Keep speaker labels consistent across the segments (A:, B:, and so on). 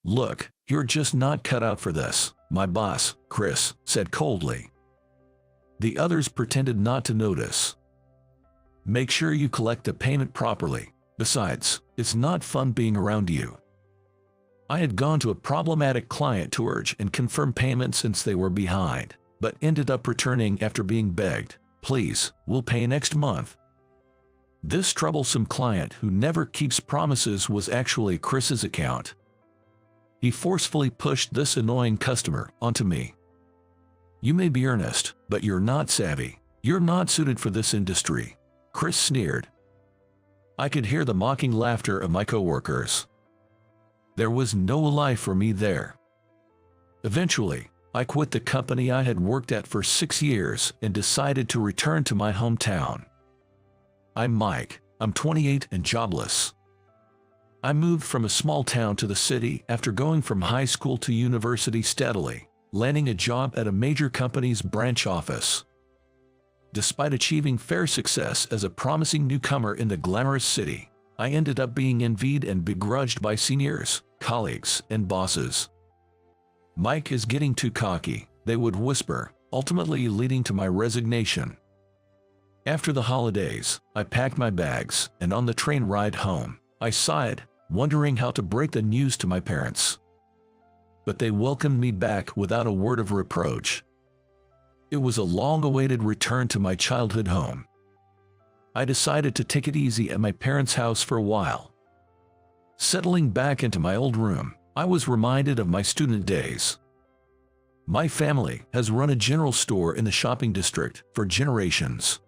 A: "Look, you're just not cut out for this," my boss, Chris, said coldly. The others pretended not to notice. "Make sure you collect the payment properly. Besides, it's not fun being around you." I had gone to a problematic client to urge and confirm payment since they were behind, but ended up returning after being begged, "Please, we'll pay next month." This troublesome client who never keeps promises was actually Chris's account. He forcefully pushed this annoying customer onto me. "You may be earnest, but you're not savvy. You're not suited for this industry," Chris sneered. I could hear the mocking laughter of my coworkers. There was no life for me there. Eventually, I quit the company I had worked at for 6 years and decided to return to my hometown. I'm Mike. I'm 28 and jobless. I moved from a small town to the city after going from high school to university steadily, landing a job at a major company's branch office. Despite achieving fair success as a promising newcomer in the glamorous city, I ended up being envied and begrudged by seniors, colleagues, and bosses. "Mike is getting too cocky," they would whisper, ultimately leading to my resignation. After the holidays, I packed my bags, and on the train ride home, I sighed, wondering how to break the news to my parents. But they welcomed me back without a word of reproach. It was a long-awaited return to my childhood home. I decided to take it easy at my parents' house for a while. Settling back into my old room, I was reminded of my student days. My family has run a general store in the shopping district for generations.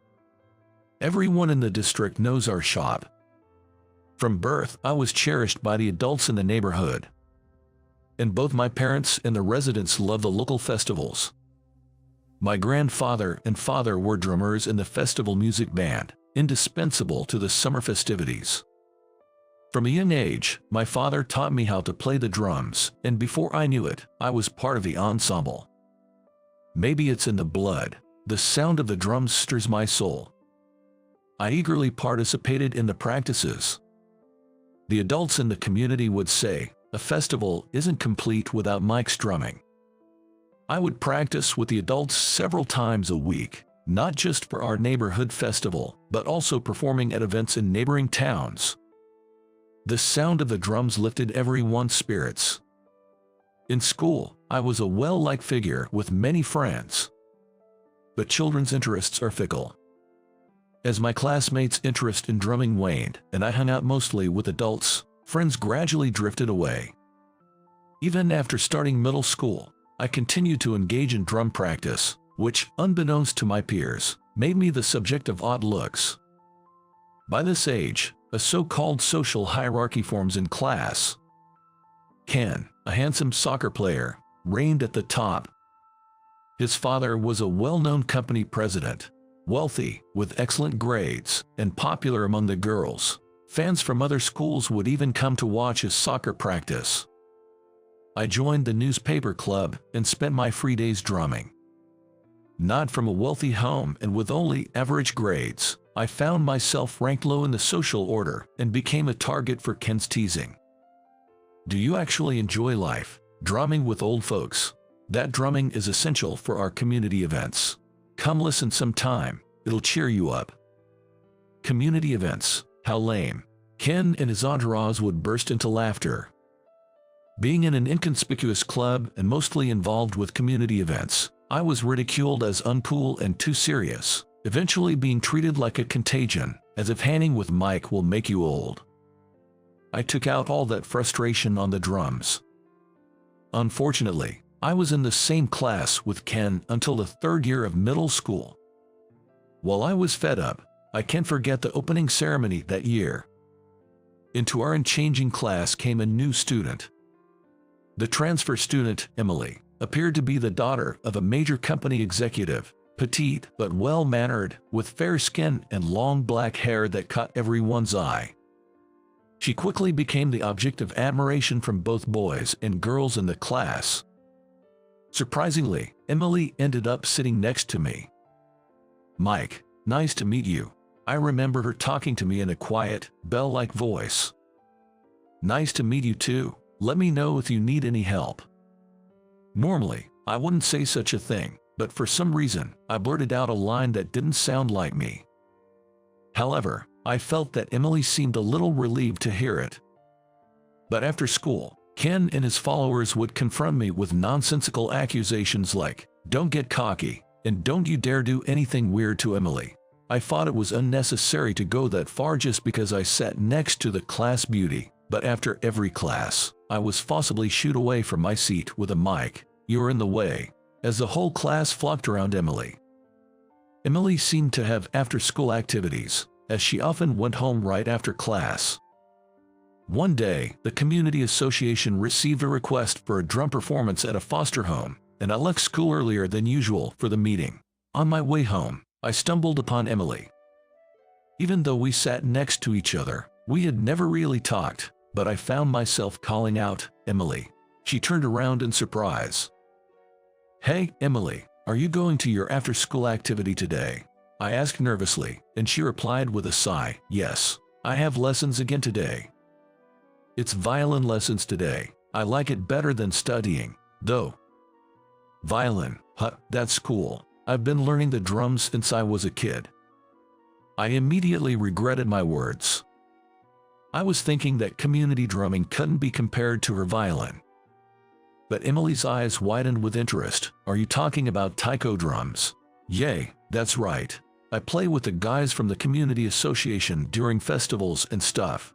A: Everyone in the district knows our shop. From birth, I was cherished by the adults in the neighborhood. And both my parents and the residents love the local festivals. My grandfather and father were drummers in the festival music band, indispensable to the summer festivities. From a young age, my father taught me how to play the drums, and before I knew it, I was part of the ensemble. Maybe it's in the blood. The sound of the drums stirs my soul. I eagerly participated in the practices. The adults in the community would say, "A festival isn't complete without Mike's drumming." I would practice with the adults several times a week, not just for our neighborhood festival, but also performing at events in neighboring towns. The sound of the drums lifted everyone's spirits. In school, I was a well-liked figure with many friends. But children's interests are fickle. As my classmates' interest in drumming waned, and I hung out mostly with adults, friends gradually drifted away. Even after starting middle school, I continued to engage in drum practice, which, unbeknownst to my peers, made me the subject of odd looks. By this age, a so-called social hierarchy forms in class. Ken, a handsome soccer player, reigned at the top. His father was a well-known company president, wealthy, with excellent grades, and popular among the girls. Fans from other schools would even come to watch his soccer practice. I joined the newspaper club and spent my free days drumming. Not from a wealthy home and with only average grades, I found myself ranked low in the social order and became a target for Ken's teasing. Do you actually enjoy life, drumming with old folks? That drumming is essential for our community events. Come listen sometime, it'll cheer you up. Community events, how lame. Ken and his entourage would burst into laughter. Being in an inconspicuous club and mostly involved with community events, I was ridiculed as uncool and too serious, eventually being treated like a contagion, as if hanging with Mike will make you old. I took out all that frustration on the drums. Unfortunately, I was in the same class with Ken until the third year of middle school. While I was fed up, I can't forget the opening ceremony that year. Into our unchanging class came a new student. The transfer student, Emily, appeared to be the daughter of a major company executive, petite but well-mannered, with fair skin and long black hair that caught everyone's eye. She quickly became the object of admiration from both boys and girls in the class. Surprisingly, Emily ended up sitting next to me. "Mike, nice to meet you." I remember her talking to me in a quiet, bell-like voice. "Nice to meet you too," Let me know if you need any help." Normally, I wouldn't say such a thing, but for some reason, I blurted out a line that didn't sound like me. However, I felt that Emily seemed a little relieved to hear it. But after school, Ken and his followers would confront me with nonsensical accusations like, "Don't get cocky," and "Don't you dare do anything weird to Emily." I thought it was unnecessary to go that far just because I sat next to the class beauty, but after every class, I was forcibly shooed away from my seat with a mic. "You're in the way," as the whole class flocked around Emily. Emily seemed to have after-school activities, as she often went home right after class. One day, the community association received a request for a drum performance at a foster home, and I left school earlier than usual for the meeting. On my way home, I stumbled upon Emily. Even though we sat next to each other, we had never really talked, but I found myself calling out, "Emily." She turned around in surprise. "Hey, Emily, are you going to your after-school activity today?" I asked nervously, and she replied with a sigh, "Yes, I have lessons again today. It's violin lessons today. I like it better than studying, though." "Violin? Huh, that's cool. I've been learning the drums since I was a kid." I immediately regretted my words. I was thinking that community drumming couldn't be compared to her violin. But Emily's eyes widened with interest. "Are you talking about taiko drums?" "Yay, that's right. I play with the guys from the community association during festivals and stuff."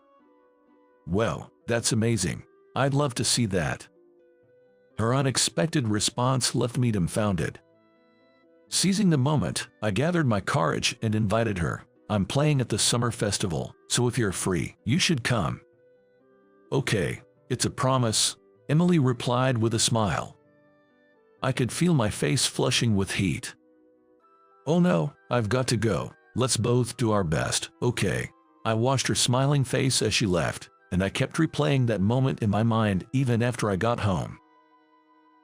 A: "Well, that's amazing. I'd love to see that." Her unexpected response left me dumbfounded. Seizing the moment, I gathered my courage and invited her. "I'm playing at the summer festival, so if you're free, you should come." "Okay, it's a promise," Emily replied with a smile. I could feel my face flushing with heat. "Oh no, I've got to go. Let's both do our best, okay?" I watched her smiling face as she left, and I kept replaying that moment in my mind even after I got home.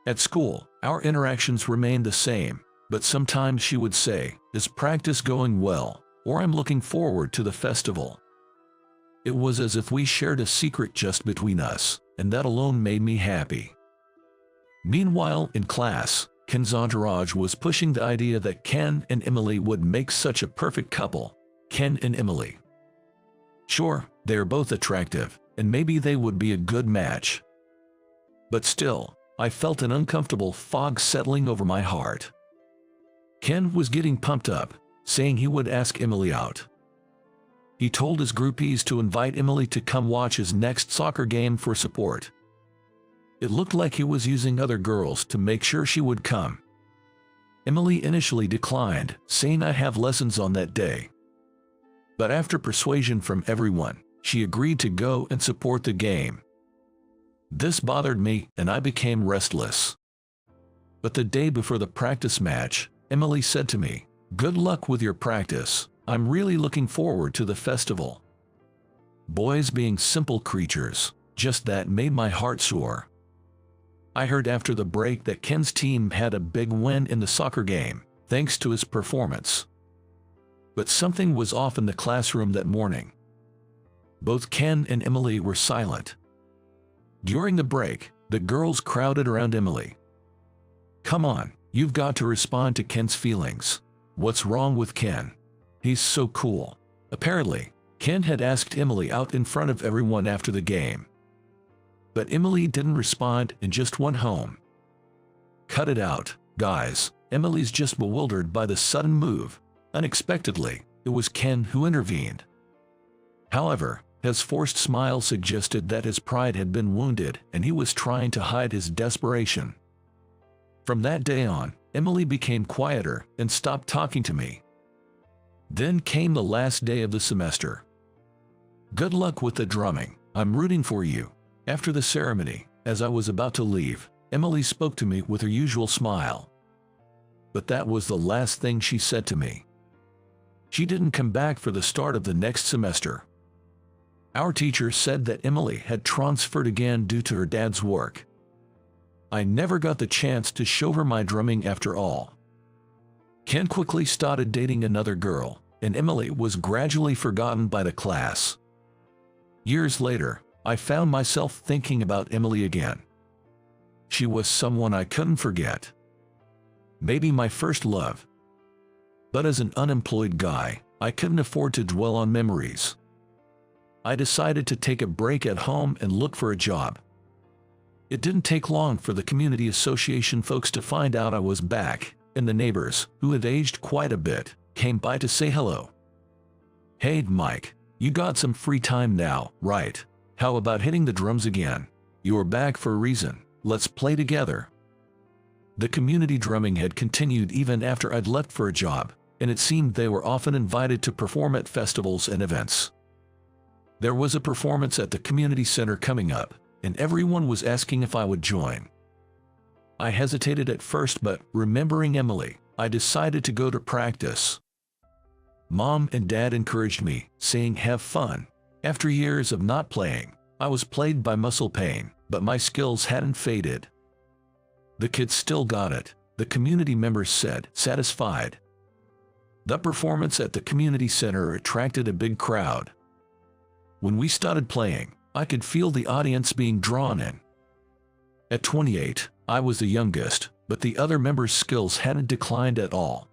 A: At school, our interactions remained the same, but sometimes she would say, "Is practice going well?" or "I'm looking forward to the festival." It was as if we shared a secret just between us, and that alone made me happy. Meanwhile, in class, Ken's entourage was pushing the idea that Ken and Emily would make such a perfect couple. Ken and Emily. Sure, they are both attractive, and maybe they would be a good match. But still, I felt an uncomfortable fog settling over my heart. Ken was getting pumped up, saying he would ask Emily out. He told his groupies to invite Emily to come watch his next soccer game for support. It looked like he was using other girls to make sure she would come. Emily initially declined, saying I have lessons on that day. But after persuasion from everyone, she agreed to go and support the game. This bothered me, and I became restless. But the day before the practice match, Emily said to me, "Good luck with your practice. I'm really looking forward to the festival." Boys being simple creatures, just that made my heart soar. I heard after the break that Ken's team had a big win in the soccer game, thanks to his performance. But something was off in the classroom that morning. Both Ken and Emily were silent. During the break, the girls crowded around Emily. "Come on, you've got to respond to Ken's feelings. What's wrong with Ken? He's so cool." Apparently, Ken had asked Emily out in front of everyone after the game. But Emily didn't respond and just went home. Cut it out, guys. Emily's just bewildered by the sudden move. Unexpectedly, it was Ken who intervened. However, his forced smile suggested that his pride had been wounded and he was trying to hide his desperation. From that day on, Emily became quieter and stopped talking to me. Then came the last day of the semester. "Good luck with the drumming. I'm rooting for you." After the ceremony, as I was about to leave, Emily spoke to me with her usual smile. But that was the last thing she said to me. She didn't come back for the start of the next semester. Our teacher said that Emily had transferred again due to her dad's work. I never got the chance to show her my drumming after all. Ken quickly started dating another girl, and Emily was gradually forgotten by the class. Years later, I found myself thinking about Emily again. She was someone I couldn't forget. Maybe my first love. But as an unemployed guy, I couldn't afford to dwell on memories. I decided to take a break at home and look for a job. It didn't take long for the community association folks to find out I was back, and the neighbors, who had aged quite a bit, came by to say hello. "Hey, Mike, you got some free time now, right? How about hitting the drums again? You're back for a reason. Let's play together." The community drumming had continued even after I'd left for a job, and it seemed they were often invited to perform at festivals and events. There was a performance at the community center coming up, and everyone was asking if I would join. I hesitated at first, but remembering Emily, I decided to go to practice. Mom and Dad encouraged me, saying have fun. After years of not playing, I was plagued by muscle pain, but my skills hadn't faded. The kids still got it, the community members said, satisfied. The performance at the community center attracted a big crowd. When we started playing, I could feel the audience being drawn in. At 28, I was the youngest, but the other members' skills hadn't declined at all.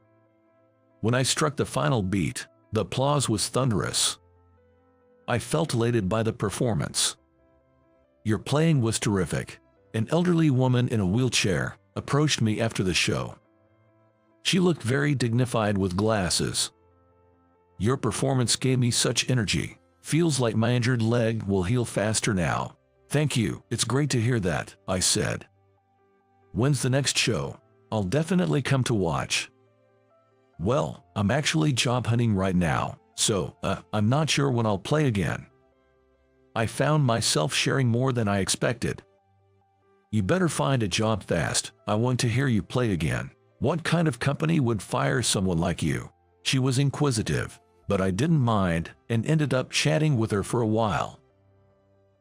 A: When I struck the final beat, the applause was thunderous. I felt elated by the performance. "Your playing was terrific." An elderly woman in a wheelchair approached me after the show. She looked very dignified with glasses. "Your performance gave me such energy. Feels like my injured leg will heal faster now." "Thank you, it's great to hear that," I said. "When's the next show? I'll definitely come to watch." "Well, I'm actually job hunting right now, so I'm not sure when I'll play again." I found myself sharing more than I expected. "You better find a job fast. I want to hear you play again. What kind of company would fire someone like you?" She was inquisitive, but I didn't mind and ended up chatting with her for a while.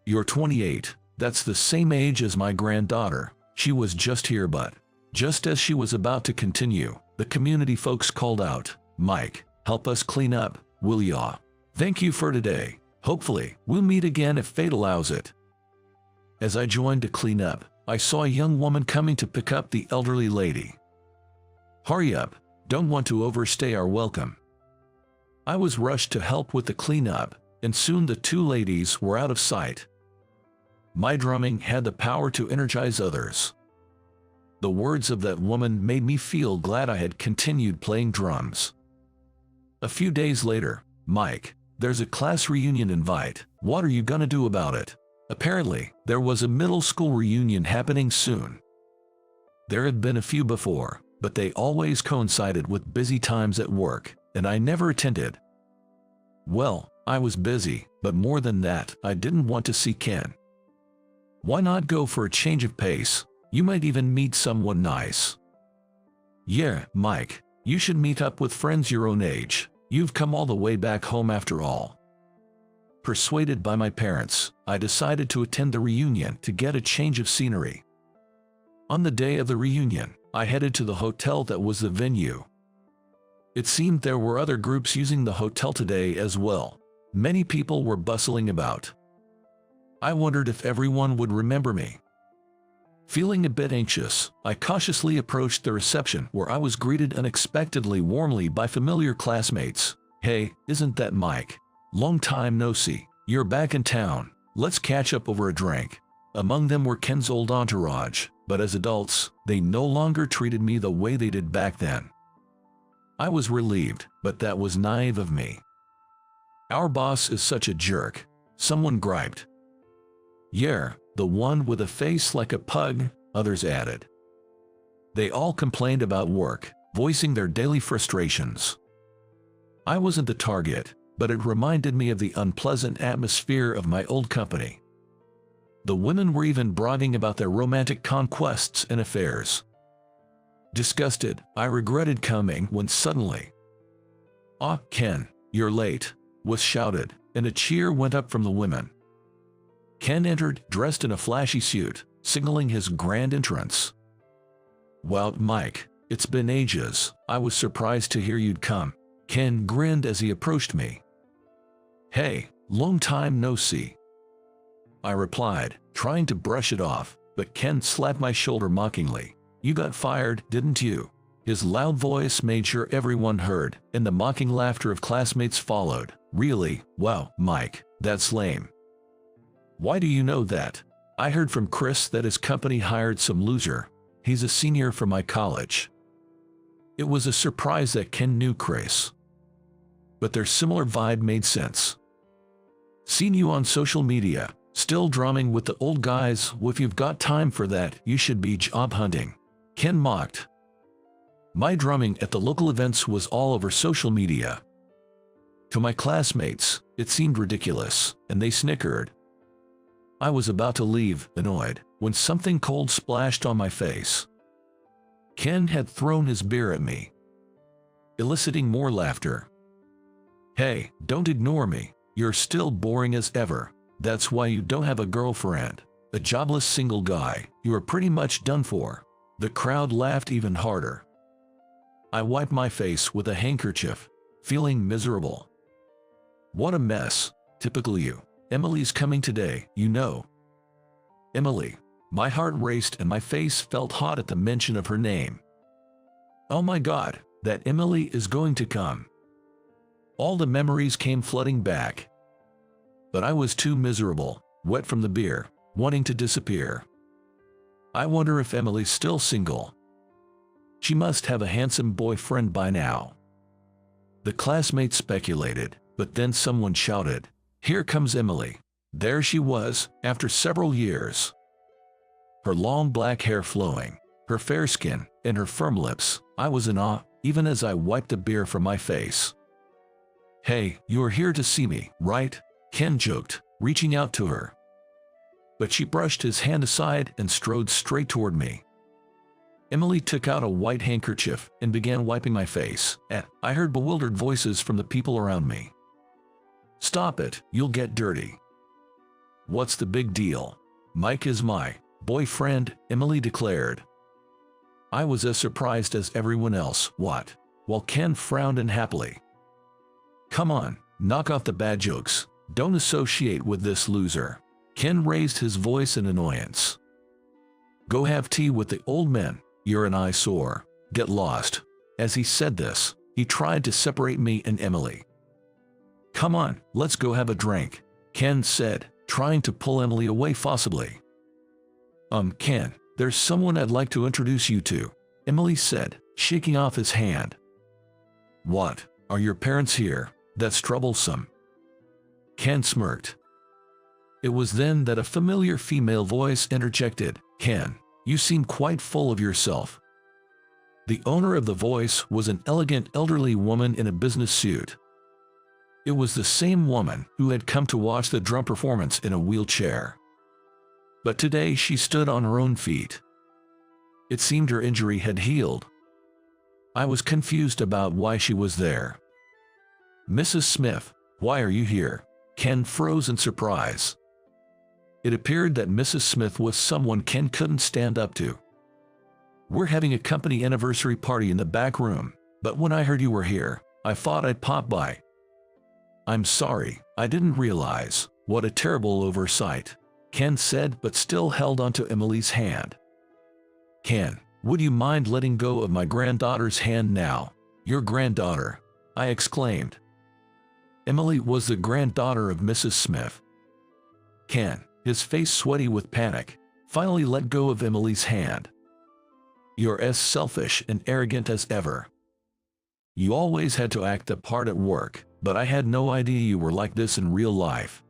A: "You're 28, that's the same age as my granddaughter. She was just here," but just as she was about to continue, the community folks called out, "Mike, help us clean up, will ya? Thank you for today. Hopefully, we'll meet again if fate allows it." As I joined to clean up, I saw a young woman coming to pick up the elderly lady. "Hurry up, don't want to overstay our welcome." I was rushed to help with the cleanup, and soon the two ladies were out of sight. My drumming had the power to energize others. The words of that woman made me feel glad I had continued playing drums. A few days later, "Mike, there's a class reunion invite. What are you gonna do about it?" Apparently, there was a middle school reunion happening soon. There had been a few before, but they always coincided with busy times at work, and I never attended. Well, I was busy, but more than that, I didn't want to see Ken. Why not go for a change of pace? You might even meet someone nice. "Yeah, Mike, you should meet up with friends your own age. You've come all the way back home after all." Persuaded by my parents, I decided to attend the reunion to get a change of scenery. On the day of the reunion, I headed to the hotel that was the venue. It seemed there were other groups using the hotel today as well. Many people were bustling about. I wondered if everyone would remember me. Feeling a bit anxious, I cautiously approached the reception where I was greeted unexpectedly warmly by familiar classmates. "Hey, isn't that Mike? Long time no see. You're back in town. Let's catch up over a drink." Among them were Ken's old entourage, but as adults, they no longer treated me the way they did back then. I was relieved, but that was naive of me. "Our boss is such a jerk," someone griped. "Yeah, the one with a face like a pug," others added. They all complained about work, voicing their daily frustrations. I wasn't the target, but it reminded me of the unpleasant atmosphere of my old company. The women were even bragging about their romantic conquests and affairs. Disgusted, I regretted coming when suddenly, "Ah, Ken, you're late," was shouted, and a cheer went up from the women. Ken entered, dressed in a flashy suit, signaling his grand entrance. "Well, Mike, it's been ages. I was surprised to hear you'd come." Ken grinned as he approached me. "Hey, long time no see." I replied, trying to brush it off, but Ken slapped my shoulder mockingly. You got fired, didn't you? His loud voice made sure everyone heard, and the mocking laughter of classmates followed. Really? Wow, Mike, that's lame. Why do you know that? I heard from Chris that his company hired some loser. He's a senior from my college. It was a surprise that Ken knew Chris, but their similar vibe made sense. Seen you on social media, still drumming with the old guys. If you've got time for that, you should be job hunting. Ken mocked. My drumming at the local events was all over social media. To my classmates, it seemed ridiculous, and they snickered. I was about to leave, annoyed, when something cold splashed on my face. Ken had thrown his beer at me, eliciting more laughter. Hey, don't ignore me. You're still boring as ever. That's why you don't have a girlfriend. A jobless single guy. You are pretty much done for. The crowd laughed even harder. I wiped my face with a handkerchief, feeling miserable. What a mess. Typical you. Emily's coming today, you know. Emily. My heart raced and my face felt hot at the mention of her name. Oh my God, that Emily is going to come. All the memories came flooding back. But I was too miserable, wet from the beer, wanting to disappear. I wonder if Emily's still single. She must have a handsome boyfriend by now. The classmates speculated, but then someone shouted, "Here comes Emily." There she was, after several years. Her long black hair flowing, her fair skin, and her firm lips. I was in awe, even as I wiped the beer from my face. Hey, you are here to see me, right? Ken joked, reaching out to her. But she brushed his hand aside and strode straight toward me. Emily took out a white handkerchief and began wiping my face, and I heard bewildered voices from the people around me. Stop it, you'll get dirty. What's the big deal? Mike is my boyfriend, Emily declared. I was as surprised as everyone else. What? While Ken frowned unhappily. Come on, knock off the bad jokes. Don't associate with this loser. Ken raised his voice in annoyance. Go have tea with the old men. You're an eyesore. Get lost. As he said this, he tried to separate me and Emily. Come on, let's go have a drink, Ken said, trying to pull Emily away forcibly. Ken, there's someone I'd like to introduce you to, Emily said, shaking off his hand. What? Are your parents here? That's troublesome. Ken smirked. It was then that a familiar female voice interjected, Ken, you seem quite full of yourself. The owner of the voice was an elegant elderly woman in a business suit. It was the same woman who had come to watch the drum performance in a wheelchair. But today she stood on her own feet. It seemed her injury had healed. I was confused about why she was there. Mrs. Smith, why are you here? Ken froze in surprise. It appeared that Mrs. Smith was someone Ken couldn't stand up to. We're having a company anniversary party in the back room, but when I heard you were here, I thought I'd pop by. I'm sorry, I didn't realize. What a terrible oversight, Ken said, but still held onto Emily's hand. Ken, would you mind letting go of my granddaughter's hand now? Your granddaughter, I exclaimed. Emily was the granddaughter of Mrs. Smith. Ken, his face sweaty with panic, finally let go of Emily's hand. You're as selfish and arrogant as ever. You always had to act the part at work, but I had no idea you were like this in real life.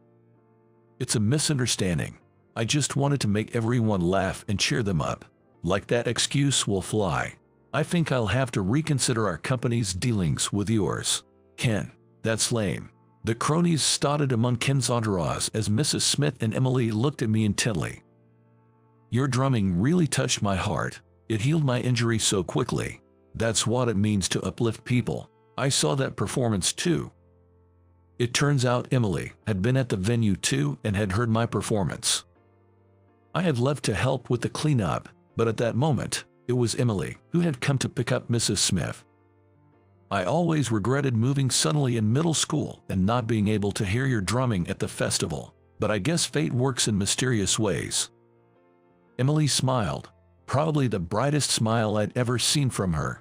A: It's a misunderstanding. I just wanted to make everyone laugh and cheer them up. Like that excuse will fly. I think I'll have to reconsider our company's dealings with yours. Ken, that's lame. The cronies started among Ken's entourage as Mrs. Smith and Emily looked at me intently. Your drumming really touched my heart. It healed my injury so quickly. That's what it means to uplift people. I saw that performance too. It turns out Emily had been at the venue too and had heard my performance. I had left to help with the cleanup, but at that moment, it was Emily who had come to pick up Mrs. Smith. I always regretted moving suddenly in middle school and not being able to hear your drumming at the festival. but I guess fate works in mysterious ways." Emily smiled, probably the brightest smile I'd ever seen from her.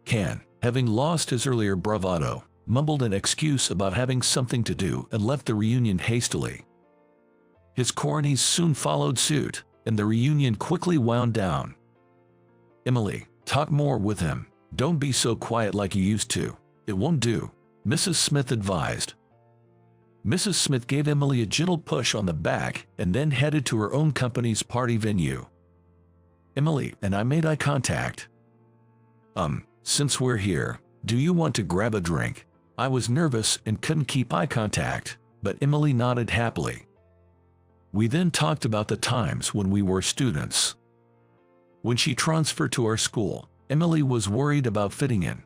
A: Ken, having lost his earlier bravado, mumbled an excuse about having something to do and left the reunion hastily. His cornies soon followed suit, and the reunion quickly wound down. "Emily, talk more with him. Don't be so quiet like you used to. It won't do," Mrs. Smith advised. Mrs. Smith gave Emily a gentle push on the back and then headed to her own company's party venue. Emily and I made eye contact. Since we're here, do you want to grab a drink?" I was nervous and couldn't keep eye contact, but Emily nodded happily. We then talked about the times when we were students. When she transferred to our school, Emily was worried about fitting in.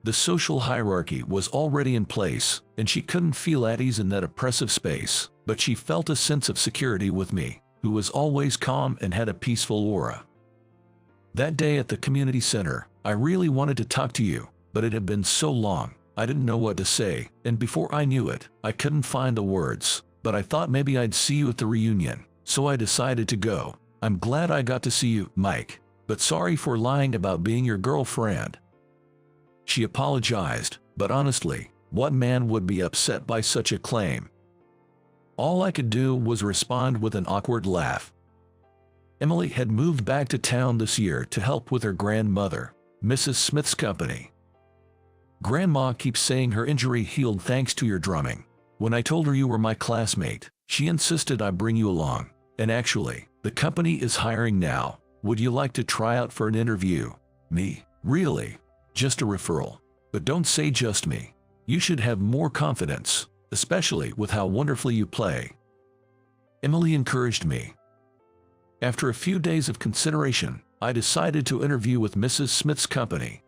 A: The social hierarchy was already in place, and she couldn't feel at ease in that oppressive space, but she felt a sense of security with me, who was always calm and had a peaceful aura. That day at the community center, I really wanted to talk to you, but it had been so long, I didn't know what to say, and before I knew it, I couldn't find the words, but I thought maybe I'd see you at the reunion, so I decided to go. I'm glad I got to see you, Mike, but sorry for lying about being your girlfriend." She apologized, but honestly, what man would be upset by such a claim? All I could do was respond with an awkward laugh. Emily had moved back to town this year to help with her grandmother, Mrs. Smith's company. "Grandma keeps saying her injury healed thanks to your drumming. When I told her you were my classmate, she insisted I bring you along. And actually, the company is hiring now. Would you like to try out for an interview?" "Me? Really? Just a referral. But don't say just me. You should have more confidence, especially with how wonderfully you play." Emily encouraged me. After a few days of consideration, I decided to interview with Mrs. Smith's company.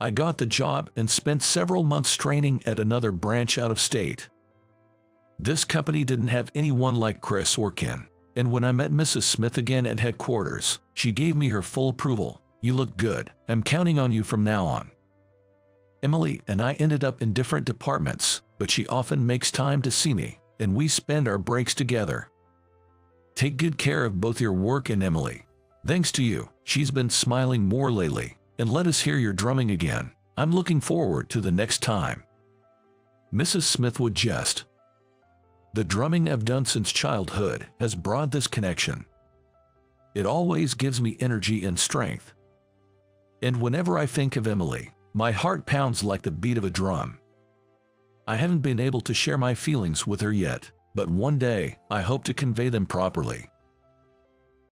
A: I got the job and spent several months training at another branch out of state. This company didn't have anyone like Chris or Ken, and when I met Mrs. Smith again at headquarters, she gave me her full approval. "You look good. I'm counting on you from now on." Emily and I ended up in different departments, but she often makes time to see me, and we spend our breaks together. Take good care of both your work and Emily. Thanks to you, she's been smiling more lately, and let us hear your drumming again. I'm looking forward to the next time." Mrs. Smith would jest. "The drumming I've done since childhood has brought this connection. It always gives me energy and strength. And whenever I think of Emily, my heart pounds like the beat of a drum. I haven't been able to share my feelings with her yet, but one day I hope to convey them properly."